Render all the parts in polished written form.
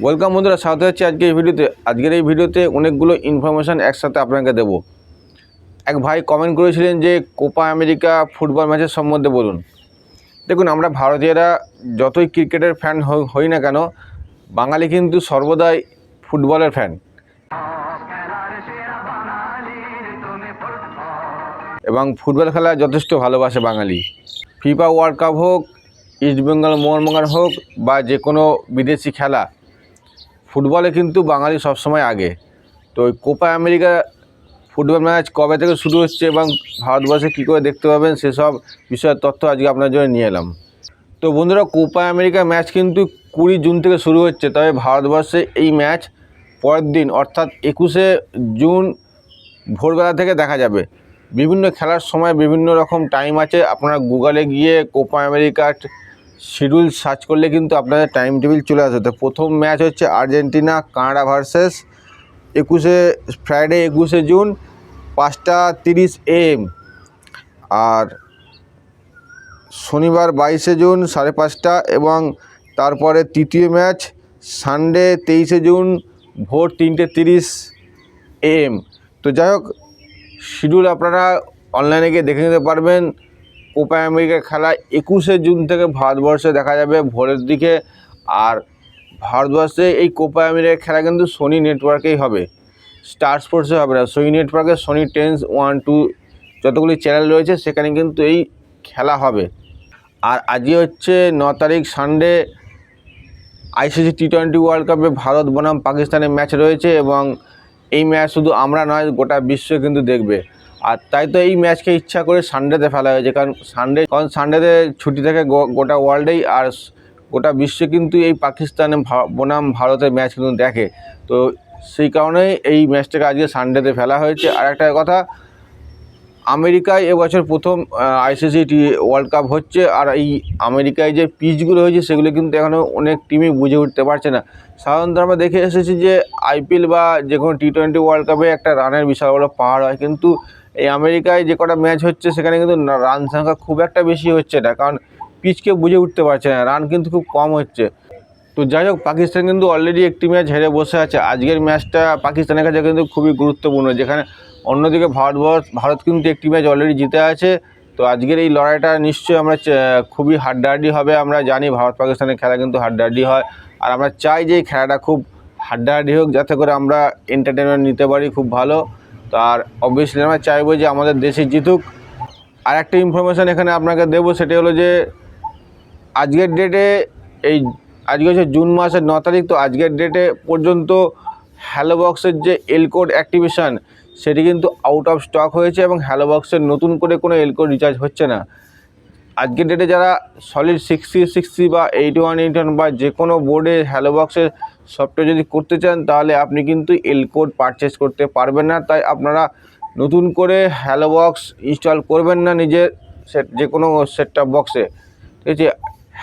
Welcome বন্ধুরা, স্বাগত হচ্ছে আজকের এই ভিডিওতে অনেকগুলো ইনফরমেশান একসাথে আপনাকে দেব। এক ভাই কমেন্ট করেছিলেন যে কোপা আমেরিকা ফুটবল ম্যাচের সম্বন্ধে বলুন। দেখুন, আমরা ভারতীয়রা যতই ক্রিকেটের ফ্যান হই না কেন, বাঙালি কিন্তু সর্বদাই ফুটবলের ফ্যান এবং ফুটবল খেলা যথেষ্ট ভালোবাসে বাঙালি। ফিফা ওয়ার্ল্ড কাপ হোক, ইস্টবেঙ্গল মোহনবাগান হোক বা যে কোনো বিদেশি খেলা, ফুটবলে কিন্তু বাঙালি সবসময় আগে। তো ওই কোপা আমেরিকা ফুটবল ম্যাচ কবে থেকে শুরু হচ্ছে এবং ভারতবর্ষে কী করে দেখতে পাবেন সেসব বিষয়ের তথ্য আজকে আপনার জন্য নিয়ে এলাম। তো বন্ধুরা, কোপা আমেরিকা ম্যাচ কিন্তু 20 জুন থেকে শুরু হচ্ছে, তবে ভারতবর্ষে এই ম্যাচ পরের দিন অর্থাৎ 21শে জুন ভোরবেলা থেকে দেখা যাবে। বিভিন্ন খেলার সময় বিভিন্ন রকম টাইম আছে, আপনারা গুগলে গিয়ে কোপা আমেরিকার শিডিউল সার্চ করলে কিন্তু আপনাদের টাইম টেবিল চলে আসবে। তো প্রথম ম্যাচ হচ্ছে আর্জেন্টিনা কানাডা ভার্সেস ফ্রাইডে 21শে জুন 5:30 AM, আর শনিবার 22শে জুন 5:30, এবং তারপরে তৃতীয় ম্যাচ সানডে 23শে জুন ভোর 3:30 AM। তো যাই হোক, শিডিউল আপনারা অনলাইনে গিয়ে দেখে নিতে পারবেন। কোপা আমেরিকার খেলা 21শে জুন থেকে ভারতবর্ষে দেখা যাবে ভোরের দিকে। আর ভারতবর্ষে এই কোপা আমেরিকার খেলা কিন্তু সোনি নেটওয়ার্কেই হবে, স্টার স্পোর্টসে হবে না। সোনি নেটওয়ার্কে সোনি 10, 1, 2 যতগুলি চ্যানেল রয়েছে সেখানে কিন্তু এই খেলা হবে। আর আজকে হচ্ছে 9 তারিখ সানডে, ICC T20 ওয়ার্ল্ড কাপে ভারত বনাম পাকিস্তানের ম্যাচ রয়েছে এবং এই ম্যাচ শুধু আমরা নয়, গোটা বিশ্ব কিন্তু দেখবে। আর তাই তো এই ম্যাচকে ইচ্ছা করে সানডেতে ফেলা হয়েছে, কারণ সানডেতে ছুটি থাকে গোটা ওয়ার্ল্ডেই, আর গোটা বিশ্ব কিন্তু এই পাকিস্তানের বনাম ভারতের ম্যাচ কিন্তু দেখে। তো সেই কারণেই এই ম্যাচটাকে আজকে সানডেতে ফেলা হয়েছে। আর একটা কথা, আমেরিকায় এবছর প্রথম ICC ওয়ার্ল্ড কাপ হচ্ছে, আর এই আমেরিকায় যে পিচগুলো হয়েছে সেগুলো কিন্তু এখনও অনেক টিমই বুঝে উঠতে পারছে না। সাধারণত আমরা দেখে এসেছি যে IPL বা যে কোনো T20 ওয়ার্ল্ড কাপে একটা রানের বিশাল বড় পাহাড় হয়, কিন্তু এই আমেরিকায় যে কটা ম্যাচ হচ্ছে সেখানে কিন্তু রান সংখ্যা খুব একটা বেশি হচ্ছে না, কারণ পিচকে বুঝে উঠতে পারছে না, রান কিন্তু খুব কম হচ্ছে। তো যাই হোক, পাকিস্তান কিন্তু অলরেডি একটি ম্যাচ হেরে বসে আছে। আজকের ম্যাচটা পাকিস্তানের কাছে কিন্তু খুবই গুরুত্বপূর্ণ, যেখানে অন্যদিকে ভারত কিন্তু একটি ম্যাচ অলরেডি জিতে আছে। তো আজকের এই লড়াইটা নিশ্চয়ই আমরা খুবই হাড্ডাহাড্ডি হবে। আমরা জানি ভারত পাকিস্তানের খেলা কিন্তু হাড্ডাহাড্ডি হয়, আর আমরা চাই যে এই খেলাটা খুব হাড্ডাহাড্ডি হোক, যাতে করে আমরা এন্টারটেনমেন্ট নিতে পারি খুব ভালো। তো আর অবভিয়াসলি আমরা চাইবো যে আমাদের দেশে জিতুক। আর একটা ইনফরমেশান এখানে আপনাকে দেবো, সেটা হলো যে আজকের ডেটে আজকে হচ্ছে জুন মাসের 9 তারিখ। তো আজকের ডেটে পর্যন্ত হ্যালো বক্সের যে এলকোড অ্যাক্টিভেশান সেটি কিন্তু আউট অফ স্টক হয়েছে, এবং হ্যালো বক্সের নতুন করে কোনো এলকোড রিচার্জ হচ্ছে না। আজকের ডেটে যারা সলিড 60 বা 81 বা যে কোনো বোর্ডে হ্যালো বক্সের সফটওয়্যার যদি করতে চান, তাহলে আপনি কিন্তু এলকোড পারচেস করতে পারবেন না। তাই আপনারা নতুন করে হ্যালো বক্স ইনস্টল করবেন না নিজের যে কোনো সেট টপ বক্সে, ঠিক আছে।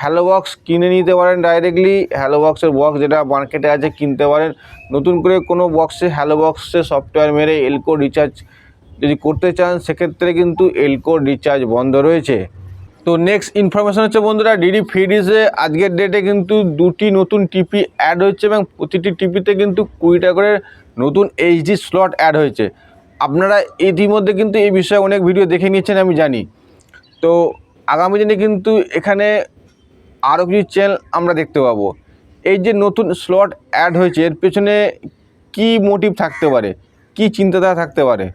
হ্যালো বক্স কিনে নিতে পারেন ডাইরেক্টলি, হ্যালো বক্সের বক্স যেটা মার্কেটে আছে কিনতে পারেন। নতুন করে কোনো বক্সে হ্যালো বক্সে সফটওয়্যার মেরে এলকোড রিচার্জ যদি করতে চান, সেক্ষেত্রে কিন্তু এলকোড রিচার্জ বন্ধ রয়েছে। তো নেক্সট ইনফরমেশান হচ্ছে বন্ধুরা, ডিডি ফ্রি ডিশে আজকের ডেটে কিন্তু 2টি নতুন টিপি অ্যাড হচ্ছে, এবং প্রতিটি টিপিতে কিন্তু 20 টাকা করে নতুন HD স্লট অ্যাড হয়েছে। আপনারা ইতিমধ্যে কিন্তু এই বিষয়ে অনেক ভিডিও দেখে নিয়েছেন আমি জানি। তো আগামী দিনে কিন্তু এখানে আরও কিছু চ্যানেল আমরা দেখতে পাবো। এই যে নতুন স্লট অ্যাড হয়েছে, এর পেছনে কী মোটিভ থাকতে পারে, কী চিন্তাধারা থাকতে পারে?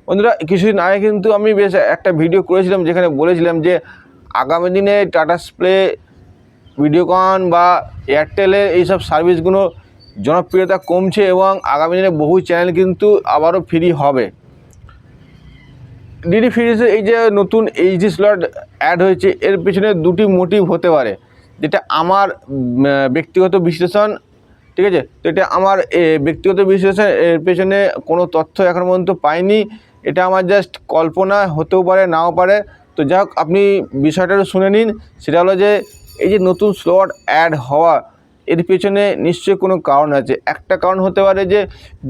বন্ধুরা, কিছুদিন আগে কিন্তু আমি বেশ একটা ভিডিও করেছিলাম, যেখানে বলেছিলাম যে আগামী দিনে টাটা স্প্লে, ভিডিওকন বা এয়ারটেলের এইসব সার্ভিসগুলো জনপ্রিয়তা কমছে, এবং আগামী দিনে বহু চ্যানেল কিন্তু আবারও ফ্রি হবে। ডিডি ফ্রিজে এই যে নতুন HD স্লট অ্যাড হয়েছে, এর পেছনে দুটি মোটিভ হতে পারে, যেটা আমার ব্যক্তিগত বিশ্লেষণ, ঠিক আছে। তো এটা আমার ব্যক্তিগত বিশ্লেষণ, এর পেছনে কোনো তথ্য এখন পর্যন্ত পাইনি, এটা আমার জাস্ট কল্পনা, হতেও পারে নাও পারে। তো যাই হোক, আপনি বিষয়টা শুনে নিন। সেটা হলো যে এই যে নতুন স্লট অ্যাড হওয়া, এর পেছনে নিশ্চয়ই কোনো কারণ আছে। একটা কারণ হতে পারে যে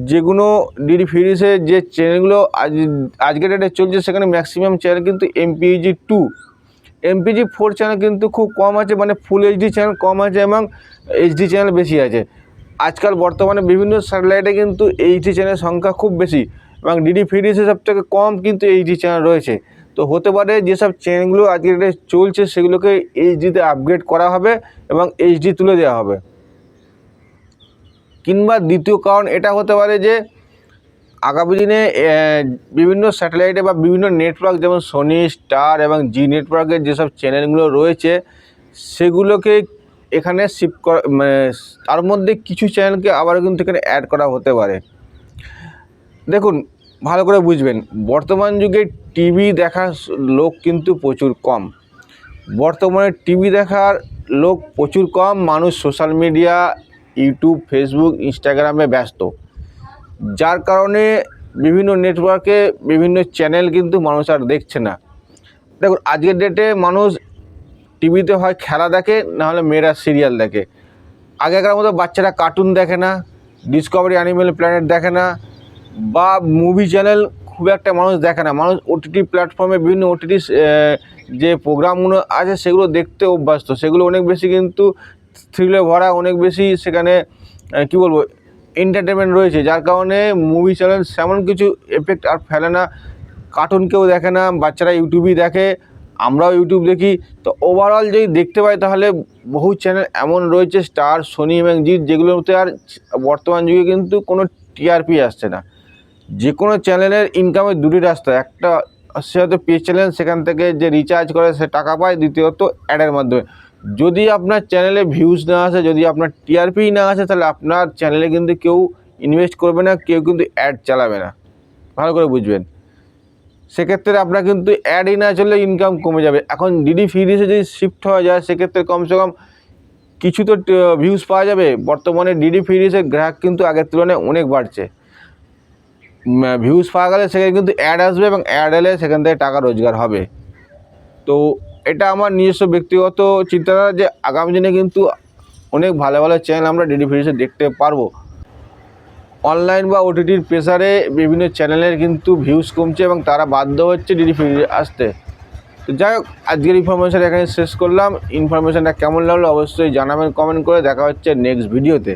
যেগুলো ডিডি ফ্রিজে যে চ্যানেলগুলো আজকের ডেটে চলছে, সেখানে ম্যাক্সিমাম চ্যানেল কিন্তু MPEG-2, MPEG-4 চ্যানেল কিন্তু খুব কম আছে, মানে ফুল HD চ্যানেল কম আছে এবং HD চ্যানেল বেশি আছে। আজকাল বর্তমানে বিভিন্ন স্যাটেলাইটে কিন্তু এইচডি চ্যানেলের সংখ্যা খুব বেশি এবং ডিডি ফ্রি ডিশে সবথেকে কম কিন্তু এইচডি চ্যানেল রয়েছে। তো হতে পারে যেসব চ্যানেলগুলো আজকের ডেটে চলছে সেগুলোকে এইচডিতে আপগ্রেড করা হবে এবং এইচডি তুলে দেওয়া হবে। কিংবা দ্বিতীয় কারণ এটা হতে পারে যে আগামী দিনে বিভিন্ন স্যাটেলাইটে বা বিভিন্ন নেটওয়ার্ক যেমন সোনি, স্টার এবং জি নেটওয়ার্কের যেসব চ্যানেলগুলো রয়েছে সেগুলোকে এখানে শিফট করা, মানে তার মধ্যে কিছু চ্যানেলকে আবার কিন্তু এখানে অ্যাড করা হতে পারে। দেখুন, ভালো করে বুঝবেন, বর্তমান যুগে টিভি দেখার লোক কিন্তু প্রচুর কম। বর্তমানে টিভি দেখার লোক প্রচুর কম, মানুষ সোশ্যাল মিডিয়া, ইউটিউব, ফেসবুক, ইনস্টাগ্রামে ব্যস্ত, যার কারণে বিভিন্ন নেটওয়ার্কে বিভিন্ন চ্যানেল কিন্তু মানুষ আর দেখছে না। দেখুন, আজকের ডেটে মানুষ টিভিতে হয় খেলা দেখে, নাহলে মেয়েরা সিরিয়াল দেখে। আগেকার মতো বাচ্চারা কার্টুন দেখে না, ডিসকভারি, অ্যানিমেল প্ল্যানেট দেখে না, বা মুভি চ্যানেল খুব একটা মানুষ দেখে না। মানুষ ওটিটি প্ল্যাটফর্মে বিভিন্ন ওটিটি যে প্রোগ্রামগুলো আছে সেগুলো দেখতে অভ্যস্ত। সেগুলো অনেক বেশি কিন্তু থ্রিলে ভরা, অনেক বেশি সেখানে কী বলবো, এন্টারটেনমেন্ট রয়েছে, যার কারণে মুভি চ্যানেল সেমন কিছু এফেক্ট আর ফেলে না। কার্টুন কেউ দেখে না, বাচ্চারা ইউটিউবই দেখে, আমরাও ইউটিউব দেখি। তো ওভারঅল যদি দেখতে পাই তাহলে বহু চ্যানেল এমন রয়েছে, স্টার, সোনি এবং জি, যেগুলোতে আর বর্তমান যুগে কিন্তু কোনো টিআরপি আসছে না। যে কোনো চ্যানেলের ইনকামের দুটি রাস্তা, একটা সে হয়তো পে চ্যানেল, সেখান থেকে যে রিচার্জ করে সে টাকা পায়, দ্বিতীয়ত অ্যাডের মাধ্যমে। যদি আপনার চ্যানেলে ভিউজ না আসে, যদি আপনার টিআরপি না আসে, তাহলে আপনার চ্যানেলে কিন্তু কেউ ইনভেস্ট করবে না, কেউ কিন্তু অ্যাড চালাবে না। ভালো করে বুঝবেন, সেক্ষেত্রে আপনার কিন্তু অ্যাডই না চললে ইনকাম কমে যাবে। এখন ডিডি ফ্রি ডিশে যদি শিফট হওয়া যায় সেক্ষেত্রে কমসে কম কিছু তো ভিউজ পাওয়া যাবে। বর্তমানে ডিডি ফ্রি ডিশের গ্রাহক কিন্তু আগের তুলনায় অনেক বাড়ছে। ভিউজ পাওয়া গেলে সেখানে কিন্তু অ্যাড আসবে এবং অ্যাড এলে সেখান থেকে টাকা রোজগার হবে। তো এটা আমার নিজস্ব ব্যক্তিগত চিন্তাধারা যে আগামী দিনে কিন্তু অনেক ভালো ভালো চ্যানেল আমরা ডিডি ফ্রি ডিশে দেখতে পারবো। অনলাইন বা ওটিটির প্রেসারে বিভিন্ন চ্যানেলের কিন্তু ভিউজ কমছে এবং তারা বাধ্য হচ্ছে ডিডি ফ্রি ডিশে আসতে। তো যাই হোক, আজকের ইনফরমেশান এখানে শেষ করলাম। ইনফরমেশানটা কেমন লাগলো অবশ্যই জানাবেন কমেন্ট করে। দেখা হচ্ছে নেক্সট ভিডিওতে।